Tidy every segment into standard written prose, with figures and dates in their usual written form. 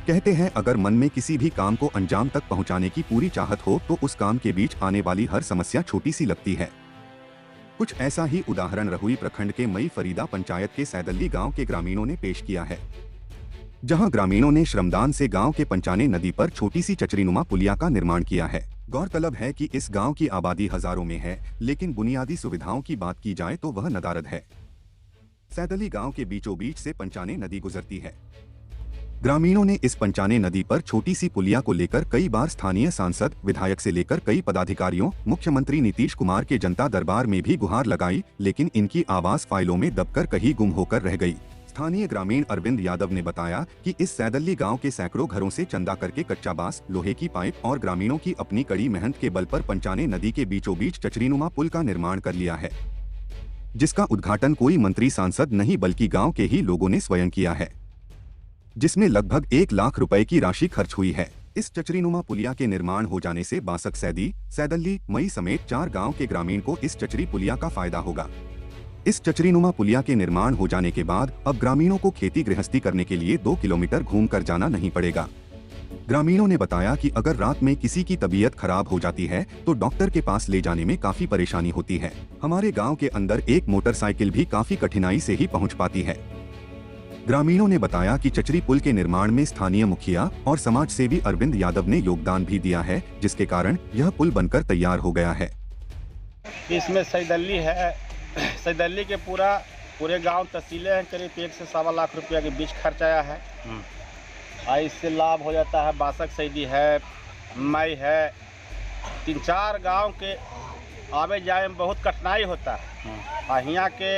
कहते हैं अगर मन में किसी भी काम को अंजाम तक पहुंचाने की पूरी चाहत हो तो उस काम के बीच आने वाली हर समस्या छोटी सी लगती है। कुछ ऐसा ही उदाहरण रहुई प्रखंड के मई फरीदा पंचायत के सैदल्ली गांव के ग्रामीणों ने पेश किया है, जहां ग्रामीणों ने श्रमदान से गांव के पंचाने नदी पर छोटी सी चचरीनुमा पुलिया का निर्माण किया है। गौरतलब है कि इस गांव की आबादी हजारों में है, लेकिन बुनियादी सुविधाओं की बात की जाए तो वह नदारद है। सैदल्ली गांव के बीचों बीच से पंचाने नदी गुजरती है। ग्रामीणों ने इस पंचाने नदी पर छोटी सी पुलिया को लेकर कई बार स्थानीय सांसद, विधायक से लेकर कई पदाधिकारियों, मुख्यमंत्री नीतीश कुमार के जनता दरबार में भी गुहार लगाई, लेकिन इनकी आवाज फाइलों में दबकर कहीं गुम होकर रह गई। स्थानीय ग्रामीण अरविंद यादव ने बताया कि इस सैदल्ली गांव के सैकड़ों घरों से चंदा करके कच्चा बांस, लोहे की पाइप और ग्रामीणों की अपनी कड़ी मेहनत के बल पर पंचाने नदी के बीचों बीच चचरीनुमा पुल का निर्माण कर लिया है, जिसका उद्घाटन कोई मंत्री सांसद नहीं बल्कि गाँव के ही लोगों ने स्वयं किया है, जिसमें लगभग 1 लाख रुपए की राशि खर्च हुई है। इस चचरीनुमा पुलिया के निर्माण हो जाने से बासक सैदी, सैदल्ली, मई समेत 4 गांव के ग्रामीण को इस चचरी पुलिया का फायदा होगा। इस चचरीनुमा पुलिया के निर्माण हो जाने के बाद अब ग्रामीणों को खेती गृहस्थी करने के लिए 2 किलोमीटर घूमकर जाना नहीं पड़ेगा। ग्रामीणों ने बताया कि अगर रात में किसी की तबीयत खराब हो जाती है तो डॉक्टर के पास ले जाने में काफी परेशानी होती है। हमारे गाँव के अंदर एक मोटरसाइकिल भी काफी कठिनाई से ही पहुँच पाती है। ग्रामीणों ने बताया कि चचरी पुल के निर्माण में स्थानीय मुखिया और समाज सेवी अरविंद यादव ने योगदान भी दिया है, जिसके कारण यह पुल बनकर तैयार हो गया है। इसमें सैदल्ली है, सैदल्ली के पूरे गांव तहसीलें हैं, करीब 1 से 1.25 लाख रुपया के बीच खर्च आया है। इससे लाभ हो जाता है। बासक सैदी है, मई है, 3-4 गांव के आवे जाए में बहुत कठिनाई होता है। और यहाँ के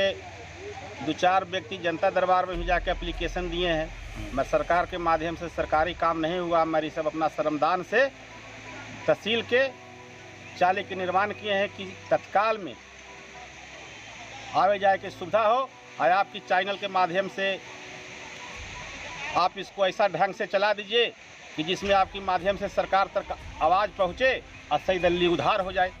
2-4 व्यक्ति जनता दरबार में भी जाके एप्लीकेशन दिए हैं। मैं सरकार के माध्यम से सरकारी काम नहीं हुआ, हमारी सब अपना श्रमदान से तहसील के चाली के निर्माण किए हैं कि तत्काल में आवे जाए की सुविधा हो। और आपकी चैनल के माध्यम से आप इसको ऐसा ढंग से चला दीजिए कि जिसमें आपकी माध्यम से सरकार तक आवाज़ पहुँचे और सैदल्ली उधार हो जाए।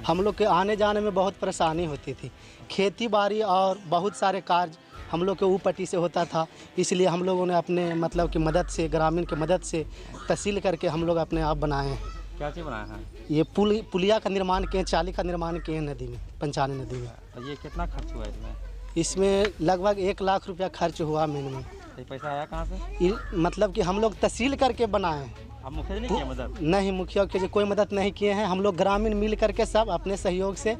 हम लोग के आने जाने में बहुत परेशानी होती थी। खेती बाड़ी और बहुत सारे कार्य हम लोग के ऊपट्टी से होता था, इसलिए हम लोगों ने अपने मतलब की मदद से, ग्रामीण की मदद से तहसील करके हम लोग अपने आप बनाए हैं। क्या चीज़ बनाया है? ये पुलिया का निर्माण किए, चाली का निर्माण किए नदी में, पंचाने नदी में। तो ये कितना खर्च हुआ इसमें? इसमें लगभग 1 लाख रुपया खर्च हुआ मिनिमम। ये पैसा आया कहाँ से? मतलब कि हम लोग तहसील करके बनाए हैं। अब मुखिया नहीं किया मदद? नहीं, मुखिया के कोई मदद नहीं किए हैं। हम लोग ग्रामीण मिल करके सब अपने सहयोग से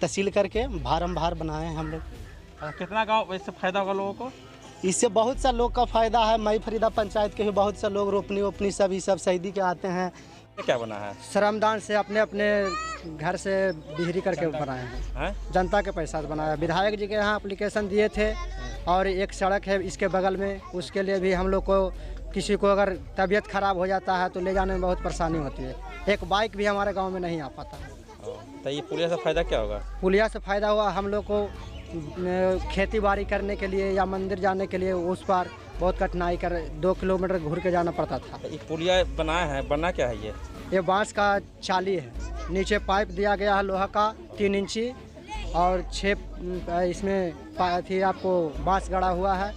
तहसील करके भार बनाए हैं हम लोग। कितना गाँव इससे फ़ायदा होगा लोगों को? इससे बहुत सा लोग का फ़ायदा है। मई फरीदा पंचायत के भी बहुत सा लोग रोपनी सब सैदी के आते हैं। क्या बना है? श्रमदान से अपने घर से बिजली करके बनाए हैं। जनता के पैसा से बनाया। विधायक जी के यहाँ एप्लीकेशन दिए थे और एक सड़क है इसके बगल में, उसके लिए भी हम लोग को किसी को अगर तबीयत खराब हो जाता है तो ले जाने में बहुत परेशानी होती है। एक बाइक भी हमारे गांव में नहीं आ पाता। तो ये पुलिया से फ़ायदा क्या होगा? पुलिया से फ़ायदा हुआ हम लोग को खेती बाड़ी करने के लिए या मंदिर जाने के लिए उस पार बहुत कठिनाई कर 2 किलोमीटर घूर के जाना पड़ता था। ये पुलिया बनाया है, बनना क्या है? ये बांस का चाली है, नीचे पाइप दिया गया है लोहा का 3 इंची और 6 इसमें आपको बांस गड़ा हुआ है